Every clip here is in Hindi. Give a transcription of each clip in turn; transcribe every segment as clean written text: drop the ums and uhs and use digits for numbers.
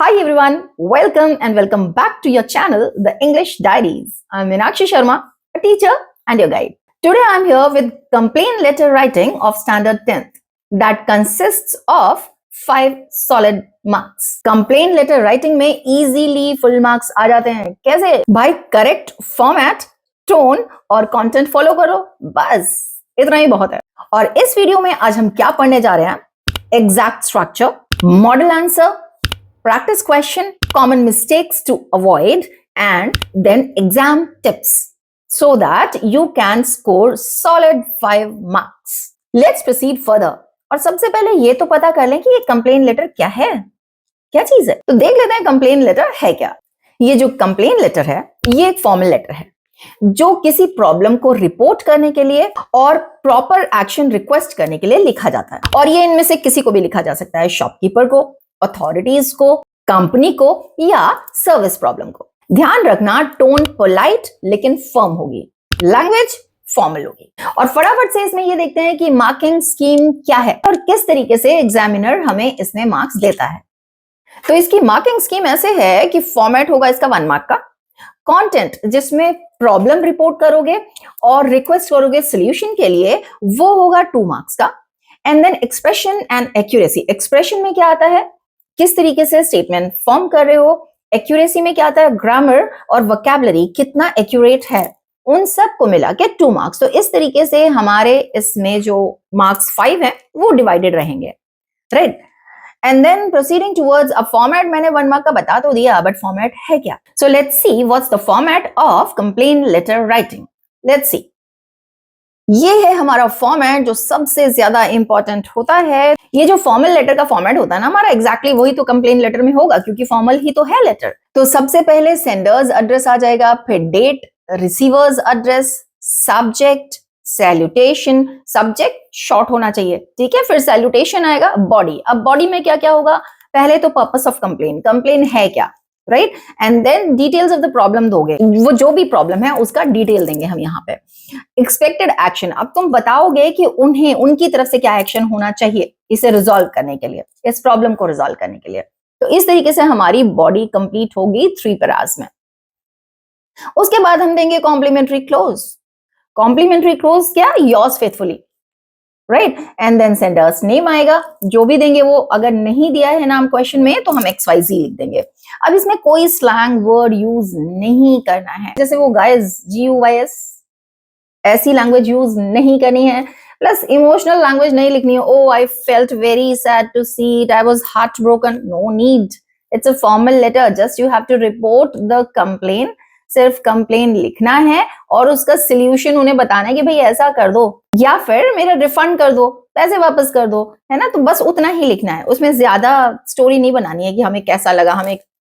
Hi everyone, welcome back to your channel, The English Diaries. I'm Meenakshi Sharma, a teacher and your guide. Today I'm here with complaint letter writing of standard 10th that consists of 5 solid marks. Complaint letter writing में easily full marks आ जाते हैं. कैसे? भाई correct format, tone और content follow करो, बस इतना ही बहुत है. और इस वीडियो में आज हम क्या पढ़ने जा रहे हैं? Exact structure, model answer, practice question, common mistakes to avoid, and then exam tips so that you can score solid 5 marks. Let's proceed further. और सबसे पहले ये तो पता कर लें कि ये कंप्लेन लेटर क्या है, क्या चीज है. तो देख लेते हैं कंप्लेन लेटर है क्या. ये जो कंप्लेन लेटर है ये एक फॉर्मल लेटर है जो किसी प्रॉब्लम को रिपोर्ट करने के लिए और प्रॉपर एक्शन रिक्वेस्ट करने के लिए लिखा जाता है. और ये इनमें से किसी को भी लिखा जा सकता है, शॉपकीपर को, अथॉरिटीज को, कंपनी को या सर्विस प्रॉब्लम को. ध्यान रखना टोन पोलाइट लेकिन फर्म होगी, लैंग्वेज फॉर्मल होगी. और फटाफट से इसमें ये देखते हैं कि मार्किंग स्कीम क्या है और किस तरीके से एग्जामिनर हमें इसमें मार्क्स देता है. तो इसकी मार्किंग स्कीम ऐसे है कि फॉर्मेट होगा इसका 1 मार्क का, कंटेंट जिसमें प्रॉब्लम रिपोर्ट करोगे और रिक्वेस्ट करोगे सॉल्यूशन के लिए वो होगा 2 मार्क्स का. And then expression and accuracy. Expression में क्या आता है, किस तरीके से स्टेटमेंट फॉर्म कर रहे हो. एक्यूरेसी में क्या आता है, ग्रामर और वोकैबुलरी कितना एक्यूरेट है, उन सब को मिला के 2 मार्क्स. तो इस तरीके से हमारे इसमें जो मार्क्स 5 है वो डिवाइडेड रहेंगे, right. And then proceeding towards a format. मैंने 1 मार्क का बता तो दिया, बट फॉर्मेट है क्या. So let's see what's the format of complain letter writing. Let's see. ये है हमारा फॉर्मेट जो सबसे ज्यादा इंपॉर्टेंट होता है. ये जो फॉर्मल लेटर का फॉर्मेट होता है ना हमारा, एग्जैक्टली वही तो कंप्लेन लेटर में होगा क्योंकि फॉर्मल ही तो है लेटर. तो सबसे पहले सेंडर्स एड्रेस आ जाएगा, फिर date, receiver's address, subject, salutation. Subject short होना चाहिए, ठीक है. फिर सैल्यूटेशन आएगा, बॉडी. अब बॉडी में क्या क्या होगा, पहले तो पर्पस ऑफ कंप्लेन, कंप्लेन है क्या, right. And then details of the problem दोगे, वो जो भी प्रॉब्लम है उसका डिटेल देंगे हम यहाँ पे. Expected action. अब तुम बताओगे कि उन्हें उनकी तरफ से क्या एक्शन होना चाहिए इसे रिजॉल्व करने के लिए, इस प्रॉब्लम को रिजॉल्व करने के लिए. तो इस तरीके से हमारी बॉडी कंप्लीट होगी 3 पैरास में. उसके बाद हम देंगे कॉम्प्लीमेंट्री क्लोज. कॉम्प्लीमेंट्री क्लोज क्या, yours faithfully, right. And then sender's name आएगा, जो भी देंगे वो. अगर नहीं दिया है नाम क्वेश्चन में तो हम XYZ लिख देंगे. अब इसमें कोई स्लैंग वर्ड यूज नहीं करना है, जैसे वो गाइस GUYS, ऐसी लैंग्वेज यूज नहीं करनी है. प्लस इमोशनल लैंग्वेज नहीं लिखनी है. Oh I felt very sad to see it, I was heart broken. No need, it's a formal letter, just you have to report the complain. सिर्फ कंप्लेन लिखना है और उसका सोल्यूशन उन्हें बताना है कि भाई ऐसा कर दो या फिर मेरा रिफंड कर दो, पैसे वापस कर दो, है ना. तो बस उतना ही लिखना है, उसमें ज्यादा स्टोरी नहीं बनानी है कि हमें कैसा लगा,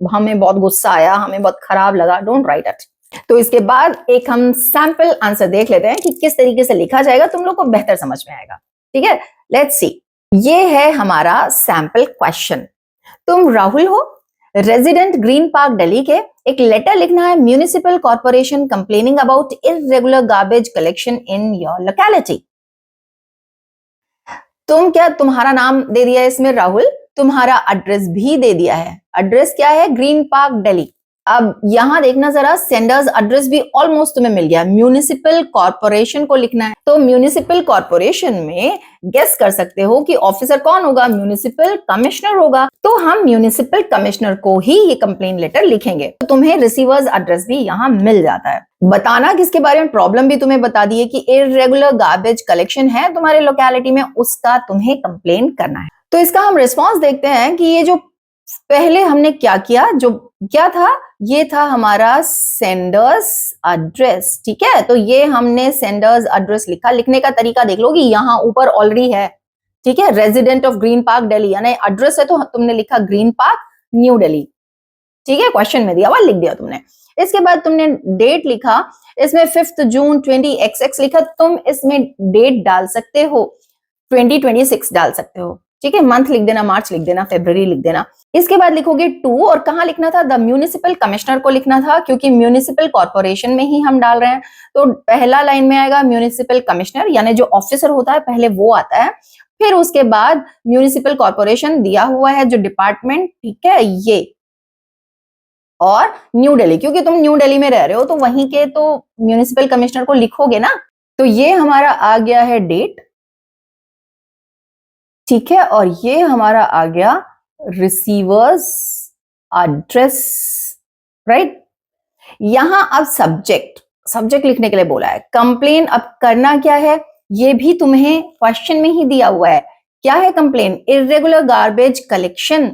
हमें बहुत गुस्सा आया, हमें बहुत खराब लगा. Don't write it. तो इसके बाद एक हम सैंपल आंसर देख लेते हैं कि किस तरीके से लिखा जाएगा, तुम लोग को बेहतर समझ में आएगा, ठीक है. Let's see. ये है हमारा सैंपल क्वेश्चन. तुम राहुल हो, रेजिडेंट ग्रीन पार्क दिल्ली के. एक लेटर लिखना है municipal corporation complaining about irregular garbage collection in your locality. तुम्हारा नाम दे दिया है इसमें राहुल, तुम्हारा एड्रेस भी दे दिया है. एड्रेस क्या है, ग्रीन पार्क दिल्ली. अब यहां देखना जरा, सेंडर्स एड्रेस भी ऑलमोस्ट तुम्हें मिल गया. म्युनिसिपल कॉर्पोरेशन को लिखना है, तो म्युनिसिपल कॉर्पोरेशन में गेस कर सकते हो कि ऑफिसर कौन होगा, म्युनिसिपल कमिश्नर होगा. तो हम म्युनिसिपल कमिश्नर को ही ये कंप्लेन लेटर लिखेंगे. तो तुम्हें रिसीवर्स एड्रेस भी यहां मिल जाता है. बताना किसके बारे में, प्रॉब्लम भी तुम्हें बता दी है कि इर्रेगुलर गार्बेज कलेक्शन है तुम्हारे लोकेलिटी में, उसका तुम्हें कंप्लेन करना है. तो इसका हम रिस्पॉन्स देखते हैं कि ये जो पहले हमने क्या किया, जो क्या था, ये था हमारा सेंडर्स एड्रेस, ठीक है. तो ये हमने सेंडर्स एड्रेस लिखा. लिखने का तरीका देख लो कि यहाँ ऊपर ऑलरेडी है, ठीक है, resident of green park Delhi, यानी एड्रेस है तो तुमने लिखा ग्रीन पार्क न्यू दिल्ली, ठीक है. क्वेश्चन में दिया हुआ लिख दिया तुमने. इसके बाद तुमने डेट लिखा, इसमें 5 जून 20XX लिखा. तुम इसमें डेट डाल सकते हो, 2026 डाल सकते हो, ठीक है. मंथ लिख देना, मार्च लिख देना, फरवरी लिख देना. इसके बाद लिखोगे 2, और कहां लिखना था, द म्युनिसिपल कमिश्नर को लिखना था क्योंकि म्युनिसिपल कॉर्पोरेशन में ही हम डाल रहे हैं. तो पहला लाइन में आएगा म्युनिसिपल कमिश्नर, यानी जो ऑफिसर होता है पहले वो आता है. फिर उसके बाद म्युनिसिपल कॉर्पोरेशन दिया हुआ है जो डिपार्टमेंट, ठीक है, ये और न्यू दिल्ली, क्योंकि तुम न्यू दिल्ली में रह रहे हो तो वहीं के तो म्यूनिसिपल कमिश्नर को लिखोगे ना। तो ये हमारा आ गया है डेट, ठीक है, और ये हमारा आ गया रिसीवर्स एड्रेस, राइट। यहां अब सब्जेक्ट लिखने के लिए बोला है। कंप्लेन अब करना क्या है ये भी तुम्हें क्वेश्चन में ही दिया हुआ है। क्या है कंप्लेन? इर्रेगुलर गार्बेज कलेक्शन,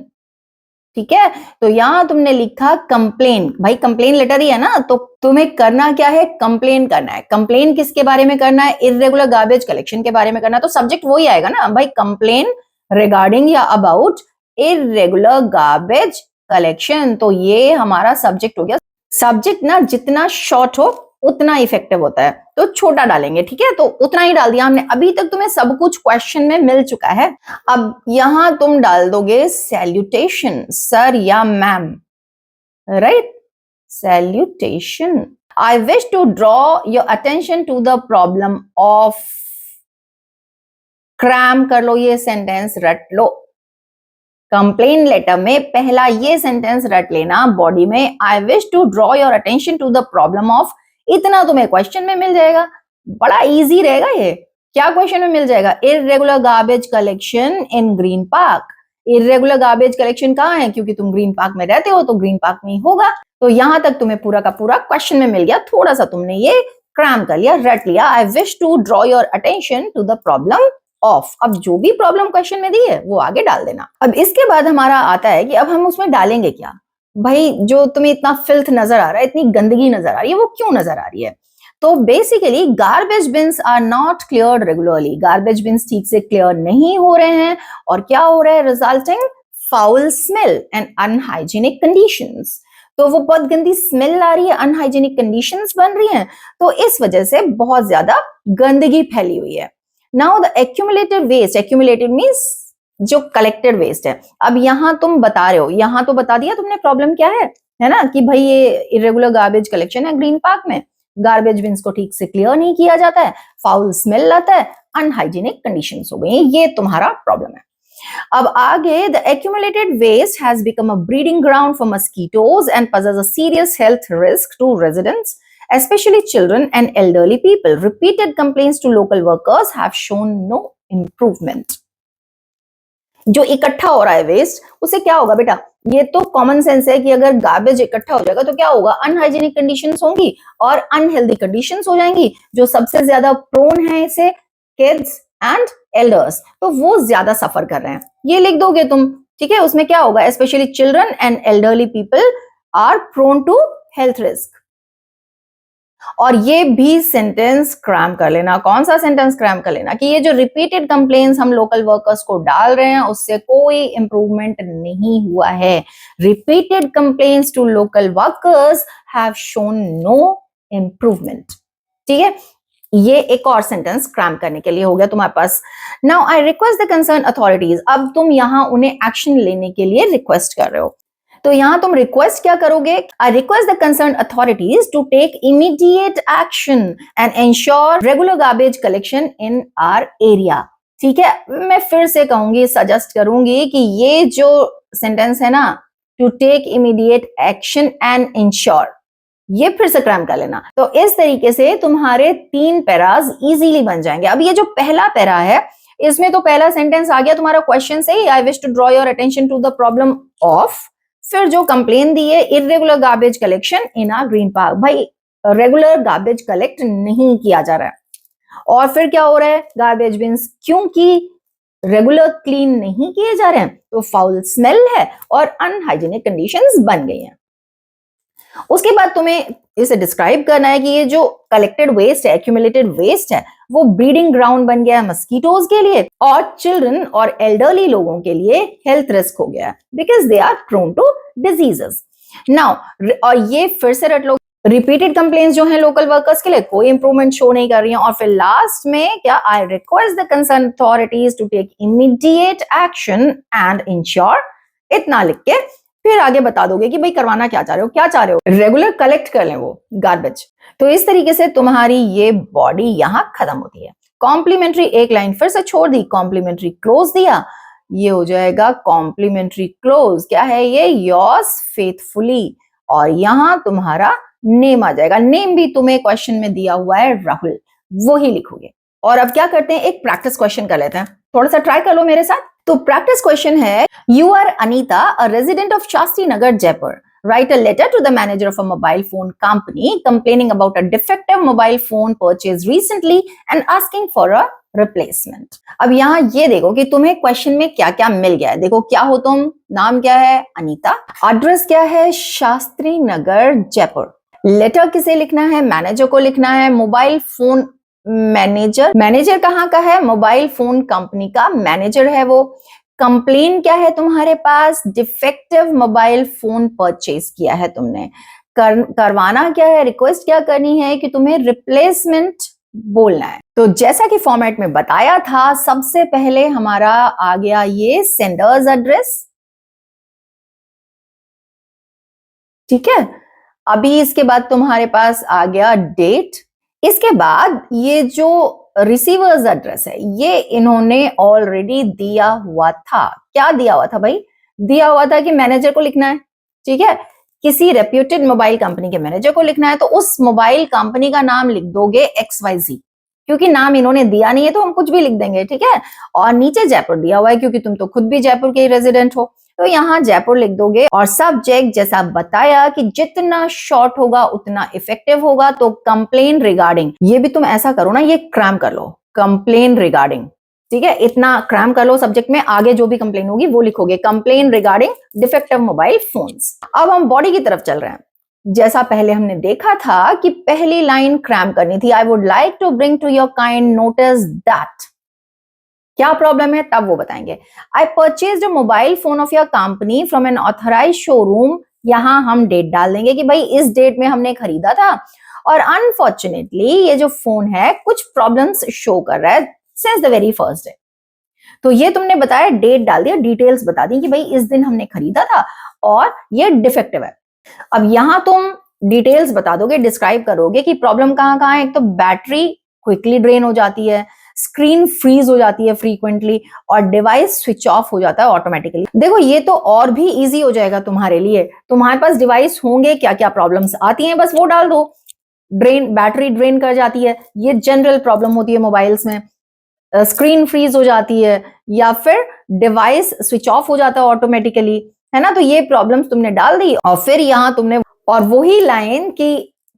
ठीक है। तो यहां तुमने लिखा कंप्लेन, भाई कंप्लेन लेटर ही है ना, तो तुम्हें करना क्या है? कंप्लेन करना है। कंप्लेन किसके बारे में करना है? इर्रेगुलर गार्बेज कलेक्शन के बारे में करना है। तो सब्जेक्ट वही आएगा ना भाई, कंप्लेन रिगार्डिंग या अबाउट इर्रेगुलर गार्बेज कलेक्शन। तो ये हमारा सब्जेक्ट हो गया। सब्जेक्ट ना जितना शॉर्ट हो उतना इफेक्टिव होता है, तो छोटा डालेंगे, ठीक है। तो उतना ही डाल दिया हमने। अभी तक तुम्हें सब कुछ क्वेश्चन में मिल चुका है। अब यहां तुम डाल दोगे सैल्यूटेशन, सर या ma'am, right. Salutation, I wish to draw your attention to the problem of, cram कर लो ये सेंटेंस, रट लो। कंप्लेन लेटर में पहला ये सेंटेंस रट लेना बॉडी में, I wish to draw your attention to the problem of. इतना तुम्हें क्वेश्चन में मिल जाएगा, बड़ा इजी रहेगा ये। क्या क्वेश्चन में मिल जाएगा? इर्रेगुलर गार्बेज कलेक्शन इन green park. Irregular garbage collection कहाँ है? क्योंकि तुम ग्रीन पार्क में रहते हो तो ग्रीन पार्क में ही होगा। तो यहां तक तुम्हें पूरा का पूरा क्वेश्चन में मिल गया। थोड़ा सा तुमने ये क्रैम कर लिया, रट लिया। I wish to draw your attention to the problem of. अब जो भी प्रॉब्लम क्वेश्चन में दी है वो आगे डाल देना। अब इसके बाद हमारा आता है कि अब हम उसमें डालेंगे क्या। भाई जो तुम्हें इतना फिल्थ नजर आ रहा है, इतनी गंदगी नजर आ रही है, वो क्यों नजर आ रही है? तो basically garbage bins are not cleared regularly. Garbage bins ठीक से क्लियर नहीं हो रहे हैं। और क्या हो रहा है? Resulting foul smell and unhygienic conditions. तो वो बहुत गंदी स्मेल आ रही है, अनहाइजीनिक कंडीशंस बन रही हैं, तो इस वजह से बहुत ज्यादा गंदगी फैली हुई है। Now the accumulated waste, accumulated means जो कलेक्टेड वेस्ट है। अब यहां तुम बता रहे हो, यहां तो बता दिया तुमने प्रॉब्लम क्या है ना, कि भाई ये इरेगुलर गार्बेज कलेक्शन है ग्रीन पार्क में, गार्बेज बिन्स को ठीक से क्लियर नहीं किया जाता है, फाउल स्मेल आता है, अनहाइजीनिक कंडीशंस हो गई, ये तुम्हारा प्रॉब्लम है। अब आगे, the accumulated waste has become a breeding ground for mosquitoes and poses a serious health risk to residents, especially children and elderly people. Repeated complaints to local workers have shown no improvement. जो इकट्ठा हो रहा है वेस्ट, उसे क्या होगा बेटा? ये तो कॉमन सेंस है कि अगर गार्बेज इकट्ठा हो जाएगा तो क्या होगा? अनहाइजीनिक कंडीशंस होंगी और अनहेल्दी कंडीशंस हो जाएंगी। जो सबसे ज्यादा प्रोन है इसे, किड्स एंड एल्डर्स, तो वो ज्यादा सफर कर रहे हैं। ये लिख दोगे तुम, ठीक है। उसमें क्या होगा? Specially children and elderly people are prone to health risk. और ये भी सेंटेंस क्रैम कर लेना। कौन सा सेंटेंस क्रैम कर लेना? कि ये जो रिपीटेड कंप्लेन्स हम लोकल वर्कर्स को डाल रहे हैं उससे कोई इंप्रूवमेंट नहीं हुआ है। Repeated complaints to local workers have shown no improvement, ठीक है। ये एक और सेंटेंस क्रैम करने के लिए हो गया तुम्हारे पास। Now I request the concern authorities. अब तुम यहां उन्हें एक्शन लेने के लिए रिक्वेस्ट कर रहे हो, तो यहां तुम रिक्वेस्ट क्या करोगे? I request the concern authorities to take immediate action and ensure regular garbage collection in our area, ठीक है। मैं फिर से कहूंगी, सजेस्ट करूंगी कि ये जो सेंटेंस है ना, to take immediate action and ensure, ये फिर से क्रैम कर लेना। तो इस तरीके से तुम्हारे 3 पैराज इजीली बन जाएंगे। अब ये जो पहला पैरा है, इसमें तो पहला सेंटेंस आ गया तुम्हारा क्वेश्चन से ही, I wish to draw your attention to the problem of. फिर जो कंप्लेन दी है, irregular garbage collection in a Green Park. भाई रेगुलर गार्बेज कलेक्ट नहीं किया जा रहा है। और फिर क्या हो रहा है? गार्बेज बिन्स क्योंकि रेगुलर क्लीन नहीं किए जा रहे हैं तो फाउल स्मेल है और अनहाइजीनिक कंडीशंस बन गई हैं। उसके बाद तुम्हें इसे डिस्क्राइब करना है कि ये जो कलेक्टेड वेस्ट है, एक्यूमुलेटेड वेस्ट है, वो ब्रीडिंग ग्राउंड बन गया है मस्कीटोज के लिए और चिल्ड्रन और एल्डरली लोगों के लिए हेल्थ रिस्क हो गया है, because they are prone to diseases. Now, और ये फिर से रट लो, रिपीटेड कंप्लेंट्स जो हैं लोकल वर्कर्स के लिए कोई इंप्रूवमेंट शो नहीं कर रही हैं। और फिर लास्ट में क्या? I request the concern authorities to take immediate action and ensure. इतना लिख के फिर आगे बता दोगे कि भाई करवाना क्या चाह रहे हो, क्या चाह रहे हो? रेगुलर कलेक्ट कर लें वो गार्बेज। तो इस तरीके से तुम्हारी ये बॉडी यहां खत्म होती है। कॉम्प्लीमेंट्री एक लाइन फिर से छोड़ दी, कॉम्प्लीमेंट्री क्लोज दिया, ये हो जाएगा कॉम्प्लीमेंट्री क्लोज। क्या है ये? Yours faithfully. और यहाँ तुम्हारा नेम आ जाएगा। नेम भी तुम्हें क्वेश्चन में दिया हुआ है राहुल, वो ही लिखोगे। और अब क्या करते हैं, एक प्रैक्टिस क्वेश्चन कर लेते हैं, थोड़ा सा ट्राई कर लो मेरे साथ। तो प्रैक्टिस क्वेश्चन है, you are Anita, a resident of Shastri Nagar, Jaipur. Write a letter to the manager of a mobile phone company complaining about a defective mobile phone purchased recently and asking for a replacement. अब यहाँ ये देखो कि तुम्हें क्वेश्चन में क्या क्या मिल गया है। देखो क्या हो तुम, नाम क्या है अनीता, एड्रेस क्या है शास्त्री नगर जयपुर, लेटर किसे लिखना है, मैनेजर को लिखना है, मोबाइल फोन मैनेजर, मैनेजर कहाँ का है, मोबाइल फोन कंपनी का मैनेजर है वो। कंप्लेन क्या है तुम्हारे पास, डिफेक्टिव मोबाइल फोन परचेज किया है तुमने। करवाना क्या है, रिक्वेस्ट क्या करनी है कि तुम्हें रिप्लेसमेंट बोलना है। तो जैसा कि फॉर्मेट में बताया था, सबसे पहले हमारा आ गया ये सेंडर्स एड्रेस, ठीक है। अभी इसके बाद तुम्हारे पास आ गया डेट, इसके बाद ये जो रिसीवर्स एड्रेस है ये इन्होंने ऑलरेडी दिया हुआ था। क्या दिया हुआ था भाई, दिया हुआ था कि मैनेजर को लिखना है, ठीक है, किसी रेप्यूटेड मोबाइल कंपनी के मैनेजर को लिखना है। तो उस मोबाइल कंपनी का नाम लिख दोगे XYZ, क्योंकि नाम इन्होंने दिया नहीं है तो हम कुछ भी लिख देंगे, ठीक है। और नीचे जयपुर दिया हुआ है क्योंकि तुम तो खुद भी जयपुर के रेजिडेंट हो, तो यहाँ जयपुर लिख दोगे। और सब्जेक्ट जैसा बताया कि जितना शॉर्ट होगा उतना इफेक्टिव होगा, तो कंप्लेन रिगार्डिंग, ये भी तुम ऐसा करो ना, ये क्रैम कर लो, कंप्लेन रिगार्डिंग, ठीक है, इतना क्रैम कर लो सब्जेक्ट में। आगे जो भी कंप्लेन होगी वो लिखोगे, complain regarding defective mobile phones. अब हम बॉडी की तरफ चल रहे हैं। जैसा पहले हमने देखा था कि पहली लाइन क्रैम करनी थी, I would like to bring to your kind notice that, क्या प्रॉब्लम है तब वो बताएंगे। I purchased a mobile phone of your company from an authorised showroom, यहां हम डेट डाल देंगे कि भाई इस डेट में हमने खरीदा था और अनफॉर्चुनेटली ये जो फोन है कुछ प्रॉब्लम्स शो कर रहा है since the very first day. तो ये तुमने बताया, डेट डाल दिया, डिटेल्स बता दी कि भाई इस दिन हमने खरीदा था और ये डिफेक्टिव है। अब यहां तुम डिटेल्स बता दोगे, डिस्क्राइब करोगे कि प्रॉब्लम कहां कहां है। एक तो बैटरी क्विकली ड्रेन हो जाती है, स्क्रीन फ्रीज हो जाती है फ्रीक्वेंटली, और डिवाइस स्विच ऑफ हो जाता है ऑटोमेटिकली। देखो ये तो और भी इजी हो जाएगा तुम्हारे लिए, तुम्हारे पास डिवाइस होंगे, क्या क्या प्रॉब्लम्स आती हैं बस वो डाल दो। ड्रेन, बैटरी ड्रेन कर जाती है, ये जनरल प्रॉब्लम होती है मोबाइल्स में। स्क्रीन फ्रीज हो जाती है, या फिर डिवाइस स्विच ऑफ हो जाता है ऑटोमेटिकली, है ना। तो ये प्रॉब्लम्स तुमने डाल दी, और फिर यहां तुमने, और वही लाइन की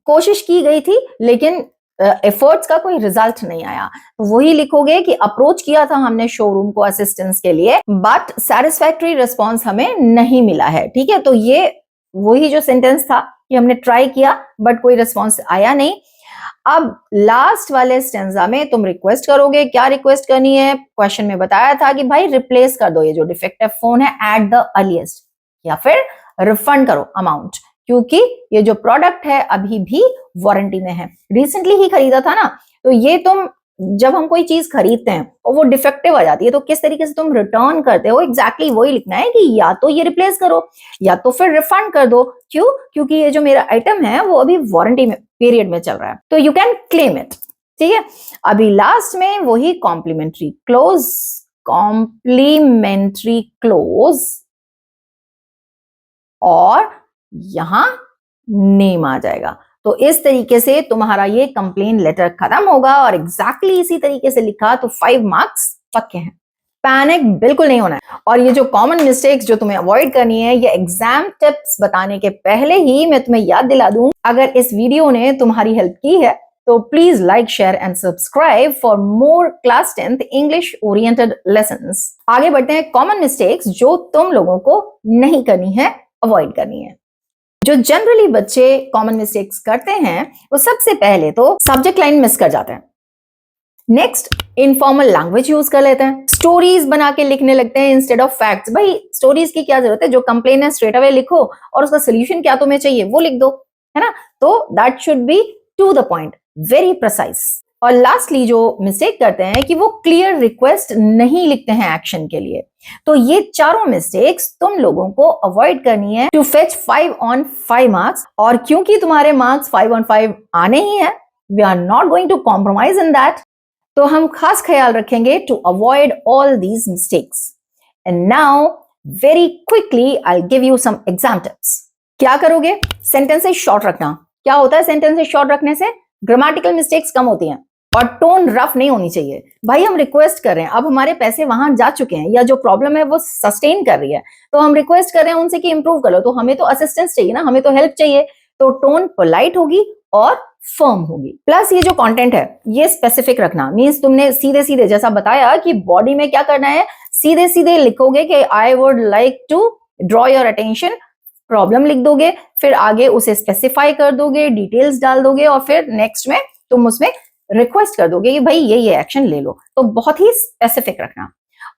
कोशिश की गई थी लेकिन एफर्ट्स का कोई रिजल्ट नहीं आया, तो वही लिखोगे कि अप्रोच किया था हमने शोरूम को असिस्टेंस के लिए, बट सैटिस्फैक्टरी रिस्पॉन्स हमें नहीं मिला है, ठीक है। तो ये वही जो सेंटेंस था कि हमने ट्राई किया बट कोई रिस्पॉन्स आया नहीं। अब लास्ट वाले स्टेंजा में तुम रिक्वेस्ट करोगे, क्या रिक्वेस्ट करनी है, क्वेश्चन में बताया था कि भाई रिप्लेस कर दो ये जो डिफेक्टिव फोन है एट द अर्लीस्ट, या फिर रिफंड करो अमाउंट, क्योंकि ये जो प्रोडक्ट है अभी भी वारंटी में है, रिसेंटली ही खरीदा था ना। तो ये तुम, जब हम कोई चीज खरीदते हैं और वो डिफेक्टिव आ जाती है तो किस तरीके से तुम रिटर्न करते हो, एग्जैक्टली वही लिखना है कि या तो ये रिप्लेस करो या तो फिर रिफंड कर दो। क्यों, क्योंकि ये जो मेरा आइटम है वो अभी वारंटी में पीरियड में चल रहा है, तो यू कैन क्लेम इट, ठीक है। अभी लास्ट में वही कॉम्प्लीमेंट्री क्लोज, कॉम्प्लीमेंट्री क्लोज, और यहां नेम आ जाएगा। तो इस तरीके से तुम्हारा ये कंप्लेन लेटर खत्म होगा, और एग्जैक्टली इसी तरीके से लिखा तो 5 मार्क्स पक्के हैं। पैनिक बिल्कुल नहीं होना है। और ये जो कॉमन मिस्टेक्स जो तुम्हें अवॉइड करनी है, ये एग्जाम टिप्स बताने के पहले ही मैं तुम्हें याद दिला दूं, अगर इस वीडियो ने तुम्हारी हेल्प की है तो please like, share and subscribe for more class 10th English oriented lessons. आगे बढ़ते हैं, कॉमन मिस्टेक्स जो तुम लोगों को नहीं करनी है, अवॉइड करनी है। जो जनरली बच्चे कॉमन मिस्टेक्स करते हैं वो सबसे पहले तो सब्जेक्ट लाइन मिस कर जाते हैं, नेक्स्ट इनफॉर्मल लैंग्वेज यूज कर लेते हैं, स्टोरीज बना के लिखने लगते हैं इंस्टेड ऑफ फैक्ट्स। भाई स्टोरीज की क्या जरूरत है, जो कंप्लेन है स्ट्रेट अवे लिखो और उसका सोल्यूशन क्या तुम्हें चाहिए वो लिख दो, है ना। तो that should be to the point, very precise. और लास्टली जो मिस्टेक करते हैं कि वो क्लियर रिक्वेस्ट नहीं लिखते हैं एक्शन के लिए। तो ये चारों मिस्टेक्स तुम लोगों को अवॉइड करनी है टू फेच 5 on 5 मार्क्स। और क्योंकि तुम्हारे मार्क्स 5 on 5 आने ही है, we are not going to compromise in that, तो हम खास ख्याल रखेंगे to avoid all these mistakes. And now very quickly I give you some exam tips. क्या करोगे? सेंटेंसेस शॉर्ट रखना। क्या होता है सेंटेंसेस शॉर्ट रखने से? ग्रामेटिकल मिस्टेक्स कम होती हैं और टोन रफ नहीं होनी चाहिए। भाई हम रिक्वेस्ट कर रहे हैं, अब हमारे पैसे वहां जा चुके हैं या जो प्रॉब्लम है वो सस्टेन कर रही है, तो हम रिक्वेस्ट कर रहे हैं उनसे कि इंप्रूव कर लो, तो हमें तो असिस्टेंस चाहिए ना, हमें तो हेल्प चाहिए, तो टोन पोलाइट होगी और फर्म होगी। प्लस ये जो कंटेंट है ये स्पेसिफिक रखना, मींस तुमने सीधे सीधे जैसा बताया कि बॉडी में क्या करना है, सीधे सीधे लिखोगे कि I would like to draw your attention, problem लिख दोगे, फिर आगे उसे स्पेसिफाई कर दोगे, डिटेल्स डाल दोगे और फिर नेक्स्ट में तुम उसमें रिक्वेस्ट कर दोगे कि भाई ये एक्शन ले लो। तो बहुत ही स्पेसिफिक रखना।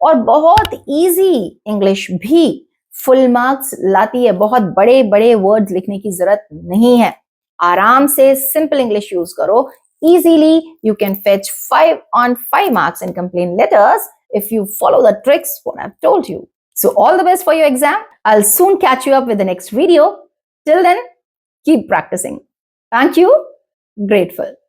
और बहुत इजी इंग्लिश भी फुल मार्क्स लाती है, बहुत बड़े बड़े वर्ड्स लिखने की जरूरत नहीं है। आराम से सिंपल इंग्लिश यूज करो, easily you can fetch 5 on 5 marks in complaint letters if you follow the tricks what I've told you. So all the best for your exam. I'll soon catch you up with the next video. Till then, keep practicing. Thank you. Grateful.